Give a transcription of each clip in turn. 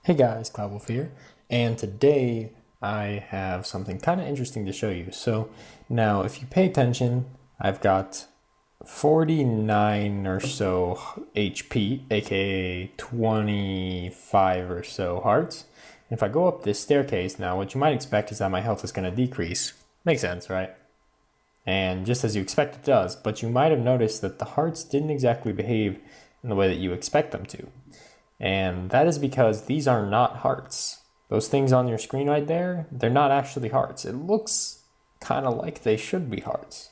Hey guys, Cloudwolf here, and today I have something kind of interesting to show you. So now if you pay attention, I've got 49 or so HP, aka 25 or so hearts. If I go up this staircase now, what you might expect is that my health is going to decrease. Makes sense, right? And just as you expect, it does, but you might have noticed that the hearts didn't exactly behave in the way that you expect them to. And that is because these are not hearts. Those things on your screen right there, they're not actually hearts. It looks kind of like they should be hearts,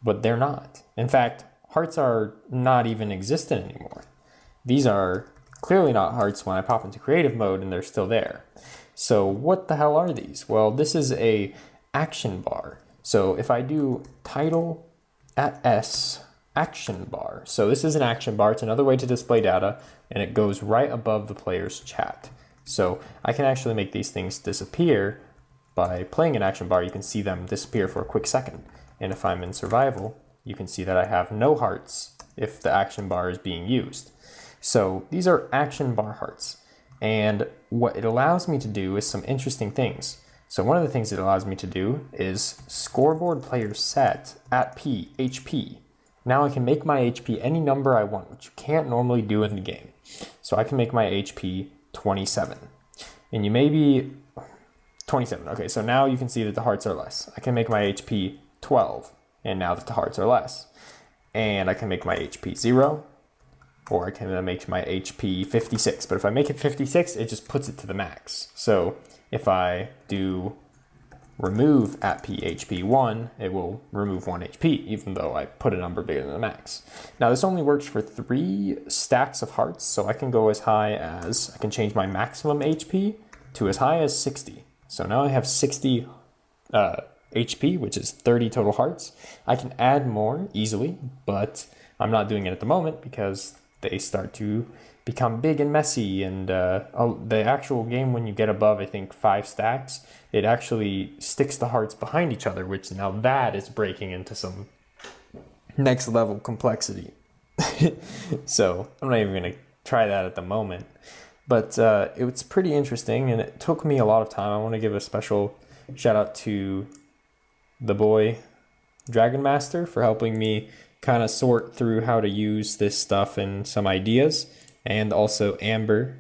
but they're not. In fact, hearts are not even existent anymore. These are clearly not hearts when I pop into creative mode and they're still there. So what the hell are these? Well, this is a action bar. So if I do title at S action bar. So this is an action bar. It's another way to display data, and it goes right above the player's chat. So I can actually make these things disappear by playing an action bar. You can see them disappear for a quick second. And if I'm in survival, you can see that I have no hearts if the action bar is being used. So these are action bar hearts. And what it allows me to do is some interesting things. So one of the things it allows me to do is scoreboard player set at P, HP. Now I can make my HP any number I want, which you can't normally do in the game. So I can make my HP 27. And you may be 27. Okay, so now you can see that the hearts are less. I can make my HP 12, and now that the hearts are less. And I can make my HP 0, or I can make my HP 56. But if I make it 56, it just puts it to the max. So if I do remove at HP 1, it will remove 1 HP, even though I put a number bigger than the max. Now this only works for 3 stacks of hearts, so I can go as high as, I can change my maximum HP to as high as 60. So now I have 60 HP, which is 30 total hearts. I can add more easily, but I'm not doing it at the moment because they start to become big and messy, and the actual game, when you get above, I think 5 stacks, it actually sticks the hearts behind each other, which now that is breaking into some next level complexity. So I'm not even gonna try that at the moment, but it's pretty interesting, and it took me a lot of time. I want to give a special shout out to the boy Dragon Master for helping me kind of sort through how to use this stuff and some ideas. And also Amber,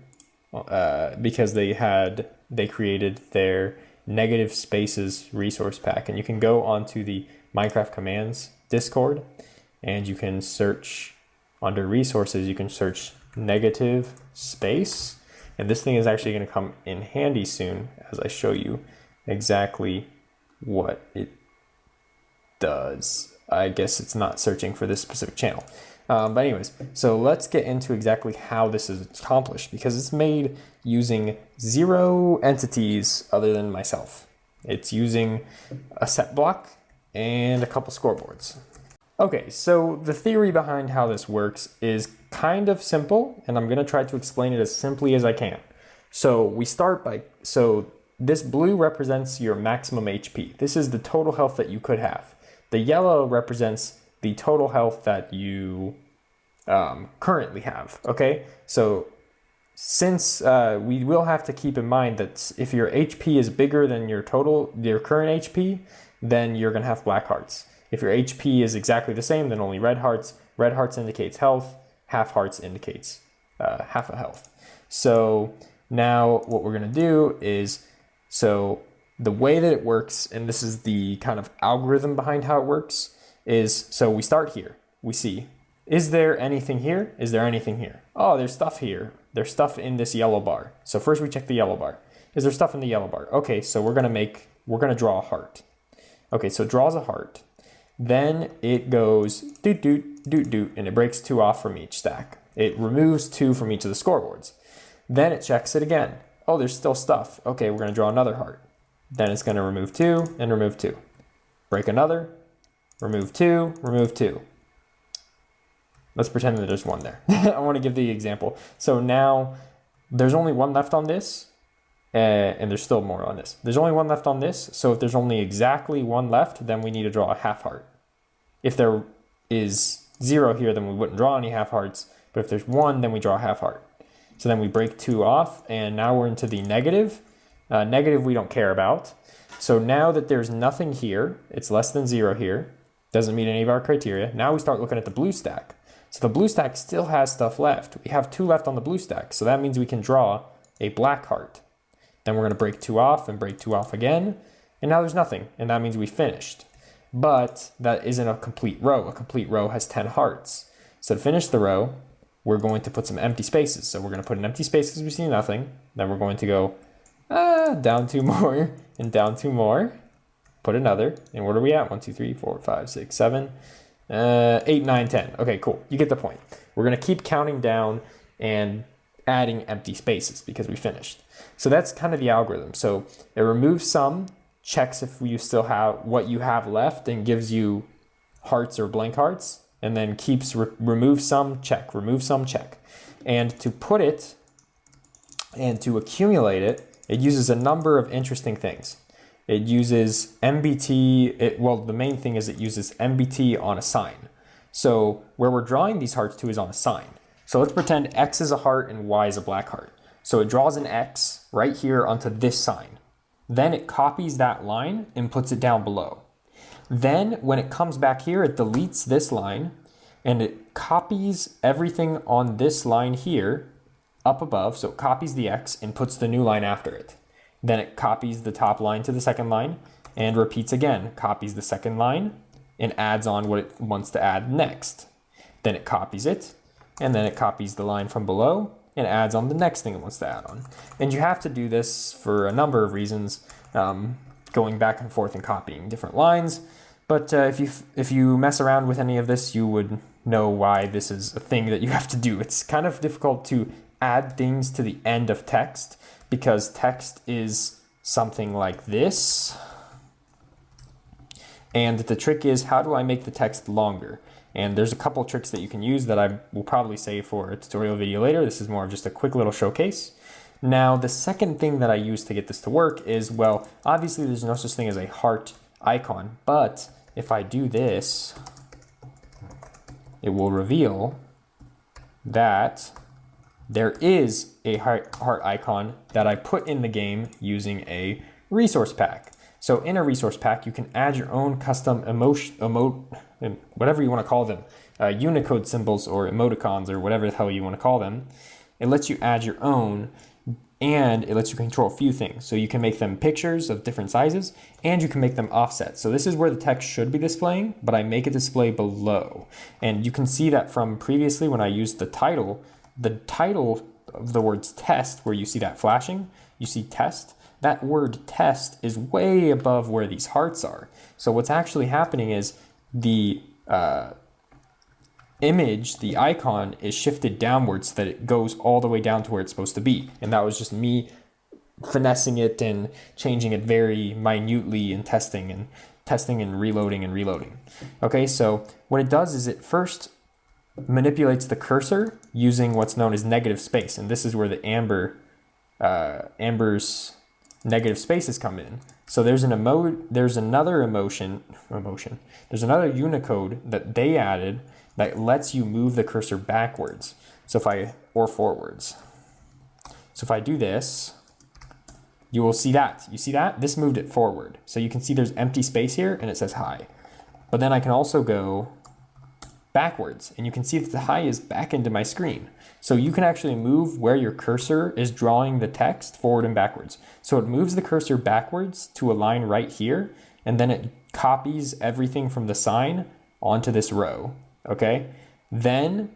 because they created their negative spaces resource pack. And you can go onto the Minecraft Commands Discord, and you can search under resources, you can search negative space. And this thing is actually going to come in handy soon as I show you exactly what it does. I guess it's not searching for this specific channel. But anyways, so let's get into exactly how this is accomplished, because it's made using 0 entities other than myself. It's using a set block and a couple scoreboards. Okay, so the theory behind how this works is kind of simple, and I'm going to try to explain it as simply as I can. So we start by, so this blue represents your maximum HP. This is the total health that you could have. The yellow represents the total health that you currently have, okay? So since we will have to keep in mind that if your HP is bigger than your current HP, then you're gonna have black hearts. If your HP is exactly the same, then only red hearts. Red hearts indicates health, half hearts indicates half a health. So now what we're gonna do is, so the way that it works, and this is the kind of algorithm behind how it works, is, so we start here. We see, is there anything here? Is there anything here? Oh, there's stuff here. There's stuff in this yellow bar. So first we check the yellow bar. Is there stuff in the yellow bar? Okay, so we're gonna draw a heart. Okay, so it draws a heart. Then it goes doot, doot, doot, doot, and it breaks 2 off from each stack. It removes 2 from each of the scoreboards. Then it checks it again. Oh, there's still stuff. Okay, we're gonna draw another heart. Then it's gonna remove 2 and remove 2. Break another, remove 2, remove 2. Let's pretend that there's 1 there. I want to give the example. So now there's only 1 left on this, and there's still more on this. There's only 1 left on this, so if there's only exactly 1 left, then we need to draw a half heart. If there is 0 here, then we wouldn't draw any half hearts, but if there's 1, then we draw a half heart. So then we break 2 off, and now we're into the negative. Negative we don't care about. So now that there's nothing here, it's less than 0 here, doesn't meet any of our criteria. Now we start looking at the blue stack. So the blue stack still has stuff left. We have 2 left on the blue stack, so that means we can draw a black heart. Then we're going to break 2 off and break 2 off again, and now there's nothing, and that means we finished. But that isn't a complete row. A complete row has 10 hearts. So to finish the row, we're going to put some empty spaces. So we're going to put an empty space because we see nothing. Then we're going to go down 2 more and down 2 more. Put another. And what are we at? 1, 2, 3, 4, 5, 6, 7, 8, 9, 10. Okay, cool. You get the point. We're going to keep counting down and adding empty spaces because we finished. So that's kind of the algorithm. So it removes some, checks if you still have what you have left and gives you hearts or blank hearts, and then keeps remove some, check, remove some, check. And to put it and to accumulate it, it uses a number of interesting things. It uses MBT, well, the main thing is it uses MBT on a sign. So where we're drawing these hearts to is on a sign. So let's pretend X is a heart and Y is a black heart. So it draws an X right here onto this sign. Then it copies that line and puts it down below. Then when it comes back here, it deletes this line and it copies everything on this line here up above. So it copies the X and puts the new line after it. Then it copies the top line to the second line and repeats again, copies the second line and adds on what it wants to add next. Then it copies it, and then it copies the line from below and adds on the next thing it wants to add on. And you have to do this for a number of reasons, going back and forth and copying different lines. But if you mess around with any of this, you would know why this is a thing that you have to do. It's kind of difficult to add things to the end of text because text is something like this. And the trick is, how do I make the text longer? And there's a couple tricks that you can use that I will probably save for a tutorial video later. This is more of just a quick little showcase. Now, the second thing that I use to get this to work is, well, obviously there's no such thing as a heart icon, but if I do this, it will reveal that there is a heart icon that I put in the game using a resource pack. So in a resource pack, you can add your own custom whatever you want to call them, Unicode symbols or emoticons or whatever the hell you want to call them. It lets you add your own, and it lets you control a few things. So you can make them pictures of different sizes, and you can make them offset. So this is where the text should be displaying, but I make it display below. And you can see that from previously when I used the title of the words test, where you see that flashing, you see test. That word test is way above where these hearts are. So what's actually happening is the image, the icon is shifted downwards so that it goes all the way down to where it's supposed to be. And that was just me finessing it and changing it very minutely and testing and reloading. Okay, so what it does is it first manipulates the cursor using what's known as negative space. And this is where the Amber's negative spaces come in. So there's another Unicode that they added that lets you move the cursor backwards. Or forwards. So if I do this, you will see that. You see that? This moved it forward. So you can see there's empty space here and it says hi. But then I can also go backwards and you can see that the hi is back into my screen. So you can actually move where your cursor is drawing the text forward and backwards. So it moves the cursor backwards to a line right here, and then it copies everything from the sign onto this row, okay? Then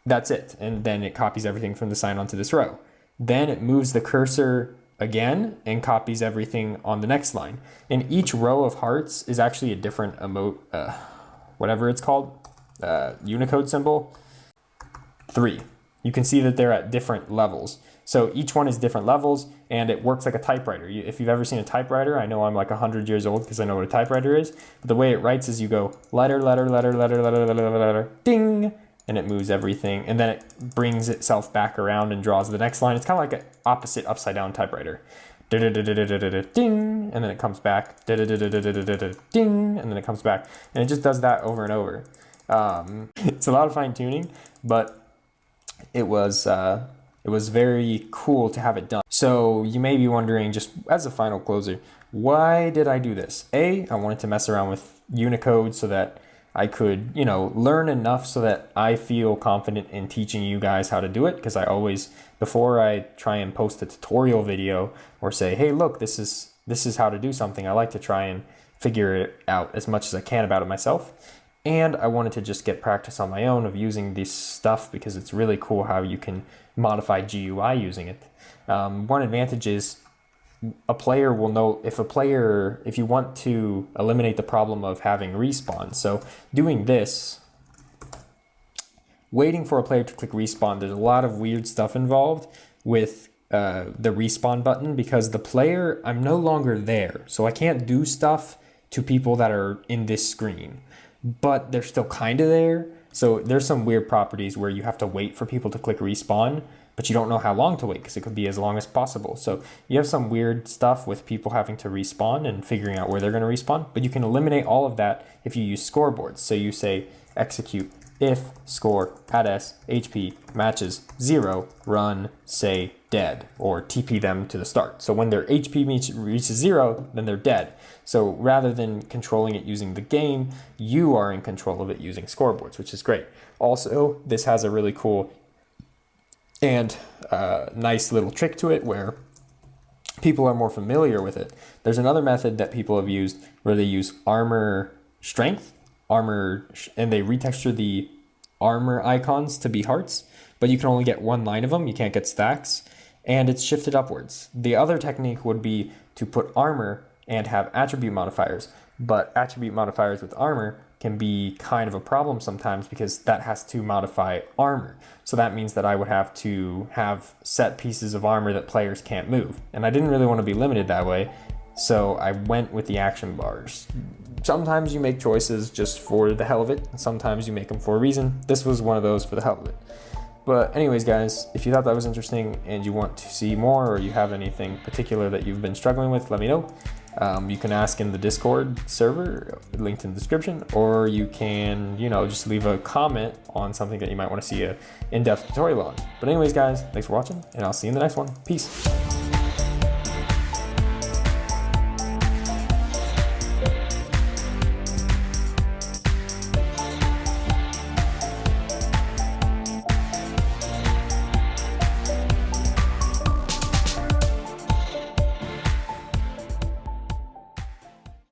that's it, and then it copies everything from the sign onto this row. Then it moves the cursor again and copies everything on the next line. And each row of hearts is actually a different whatever it's called, Unicode symbol. 3. You can see that they're at different levels. So each one is different levels and it works like a typewriter. If you've ever seen a typewriter, I know I'm like 100 years old because I know what a typewriter is. But the way it writes is you go letter, ding, and it moves everything. And then it brings itself back around and draws the next line. It's kind of like an opposite upside down typewriter. Ding, and then it comes back. Ding, and then it comes back. And it just does that over and over. It's a lot of fine tuning, but it was It was very cool to have it done. So you may be wondering, just as a final closer, why did I do this? I wanted to mess around with Unicode so that I could, learn enough so that I feel confident in teaching you guys how to do it. Because I always, before I try and post a tutorial video or say, hey, look, this is how to do something, I like to try and figure it out as much as I can about it myself. And I wanted to just get practice on my own of using this stuff because it's really cool how you can modify GUI using it. One advantage is a player will know if you want to eliminate the problem of having respawn. So doing this, waiting for a player to click respawn, there's a lot of weird stuff involved with the respawn button because the player, I'm no longer there. So I can't do stuff to people that are in this screen, but they're still kind of there. So there's some weird properties where you have to wait for people to click respawn, but you don't know how long to wait because it could be as long as possible. So you have some weird stuff with people having to respawn and figuring out where they're going to respawn, but you can eliminate all of that if you use scoreboards. So you say execute if score at s HP matches 0, run, say dead, or TP them to the start. So when their HP reaches 0, then they're dead. So rather than controlling it using the game, you are in control of it using scoreboards, which is great. Also, this has a really cool and nice little trick to it where people are more familiar with it. There's another method that people have used where they use armor strength, and they retexture the armor icons to be hearts, but you can only get one line of them. You can't get stacks, and it's shifted upwards. The other technique would be to put armor and have attribute modifiers, but attribute modifiers with armor can be kind of a problem sometimes because that has to modify armor. So that means that I would have to have set pieces of armor that players can't move. And I didn't really want to be limited that way, so I went with the action bars. Sometimes you make choices just for the hell of it, and sometimes you make them for a reason. This was one of those for the hell of it. But anyways, guys, if you thought that was interesting and you want to see more or you have anything particular that you've been struggling with, let me know. You can ask in the Discord server, linked in the description, or you can, just leave a comment on something that you might want to see an in-depth tutorial on. But anyways, guys, thanks for watching, and I'll see you in the next one. Peace.